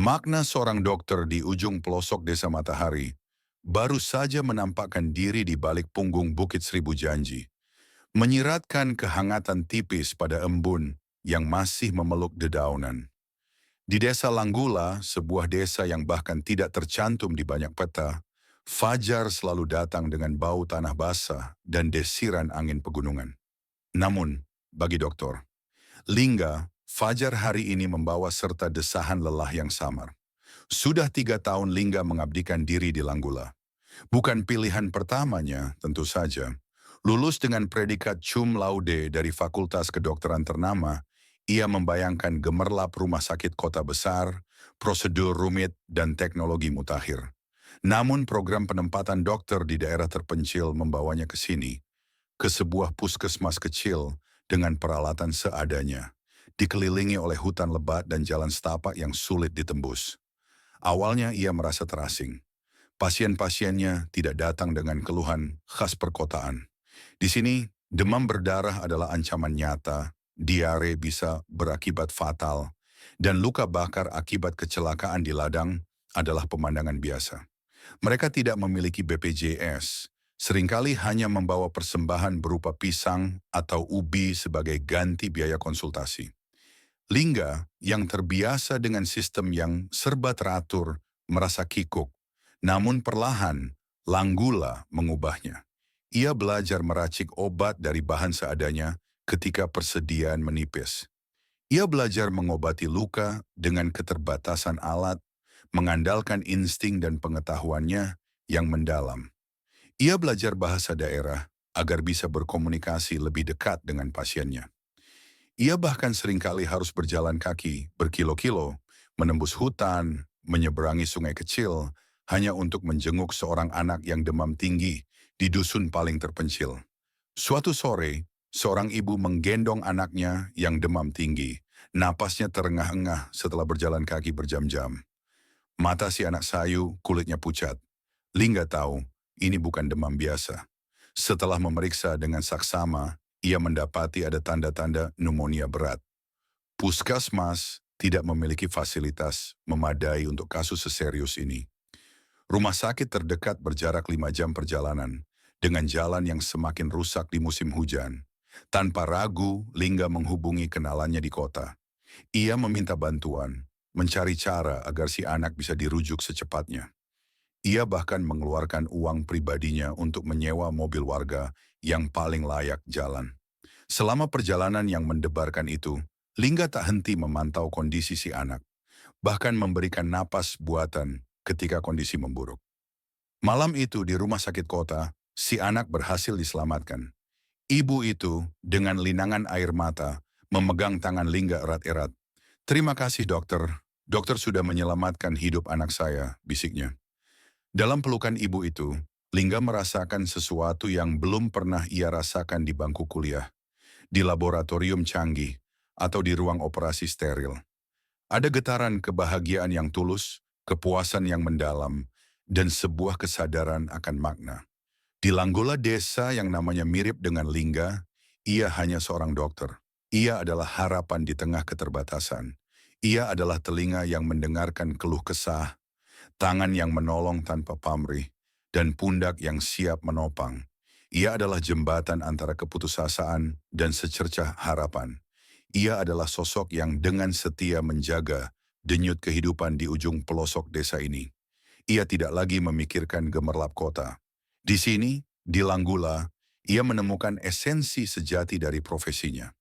Makna seorang dokter di ujung pelosok desa Matahari baru saja menampakkan diri di balik punggung Bukit Seribu Janji, menyiratkan kehangatan tipis pada embun yang masih memeluk dedaunan. Di desa Langgula, sebuah desa yang bahkan tidak tercantum di banyak peta, fajar selalu datang dengan bau tanah basah dan desiran angin pegunungan. Namun, bagi dokter Lingga, fajar hari ini membawa serta desahan lelah yang samar. Sudah 3 tahun Lingga mengabdikan diri di Langgula. Bukan pilihan pertamanya, tentu saja. Lulus dengan predikat cum laude dari Fakultas Kedokteran ternama, ia membayangkan gemerlap rumah sakit kota besar, prosedur rumit, dan teknologi mutakhir. Namun program penempatan dokter di daerah terpencil membawanya ke sini, ke sebuah puskesmas kecil dengan peralatan seadanya, dikelilingi oleh hutan lebat dan jalan setapak yang sulit ditembus. Awalnya ia merasa terasing. Pasien-pasiennya tidak datang dengan keluhan khas perkotaan. Di sini, demam berdarah adalah ancaman nyata, diare bisa berakibat fatal, dan luka bakar akibat kecelakaan di ladang adalah pemandangan biasa. Mereka tidak memiliki BPJS, seringkali hanya membawa persembahan berupa pisang atau ubi sebagai ganti biaya konsultasi. Lingga yang terbiasa dengan sistem yang serba teratur merasa kikuk, namun perlahan Langgula mengubahnya. Ia belajar meracik obat dari bahan seadanya ketika persediaan menipis. Ia belajar mengobati luka dengan keterbatasan alat, mengandalkan insting dan pengetahuannya yang mendalam. Ia belajar bahasa daerah agar bisa berkomunikasi lebih dekat dengan pasiennya. Ia bahkan seringkali harus berjalan kaki berkilo-kilo, menembus hutan, menyeberangi sungai kecil, hanya untuk menjenguk seorang anak yang demam tinggi di dusun paling terpencil. Suatu sore, seorang ibu menggendong anaknya yang demam tinggi. Napasnya terengah-engah setelah berjalan kaki berjam-jam. Mata si anak sayu, kulitnya pucat. Lingga tahu, ini bukan demam biasa. Setelah memeriksa dengan saksama, ia mendapati ada tanda-tanda pneumonia berat. Puskesmas tidak memiliki fasilitas memadai untuk kasus seserius ini. Rumah sakit terdekat berjarak 5 jam perjalanan, dengan jalan yang semakin rusak di musim hujan. Tanpa ragu, Lingga menghubungi kenalannya di kota. Ia meminta bantuan, mencari cara agar si anak bisa dirujuk secepatnya. Ia bahkan mengeluarkan uang pribadinya untuk menyewa mobil warga yang paling layak jalan. Selama perjalanan yang mendebarkan itu, Lingga tak henti memantau kondisi si anak, bahkan memberikan napas buatan ketika kondisi memburuk. Malam itu di rumah sakit kota, si anak berhasil diselamatkan. Ibu itu, dengan linangan air mata, memegang tangan Lingga erat-erat. "Terima kasih dokter, dokter sudah menyelamatkan hidup anak saya," bisiknya. Dalam pelukan ibu itu, Lingga merasakan sesuatu yang belum pernah ia rasakan di bangku kuliah, di laboratorium canggih, atau di ruang operasi steril. Ada getaran kebahagiaan yang tulus, kepuasan yang mendalam, dan sebuah kesadaran akan makna. Di Langgula desa yang namanya mirip dengan Lingga, ia hanya seorang dokter. Ia adalah harapan di tengah keterbatasan. Ia adalah telinga yang mendengarkan keluh kesah, tangan yang menolong tanpa pamrih, dan pundak yang siap menopang. Ia adalah jembatan antara keputusasaan dan secercah harapan. Ia adalah sosok yang dengan setia menjaga denyut kehidupan di ujung pelosok desa ini. Ia tidak lagi memikirkan gemerlap kota. Di sini, di Langgula, ia menemukan esensi sejati dari profesinya.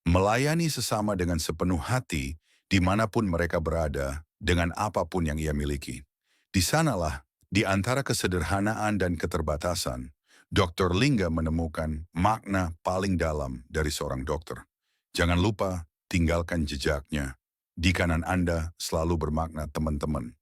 Melayani sesama dengan sepenuh hati dimanapun mereka berada, dengan apapun yang ia miliki. Di sanalah, di antara kesederhanaan dan keterbatasan, Dr. Lingga menemukan makna paling dalam dari seorang dokter. Jangan lupa, tinggalkan jejaknya. Di kanan Anda selalu bermakna teman-teman.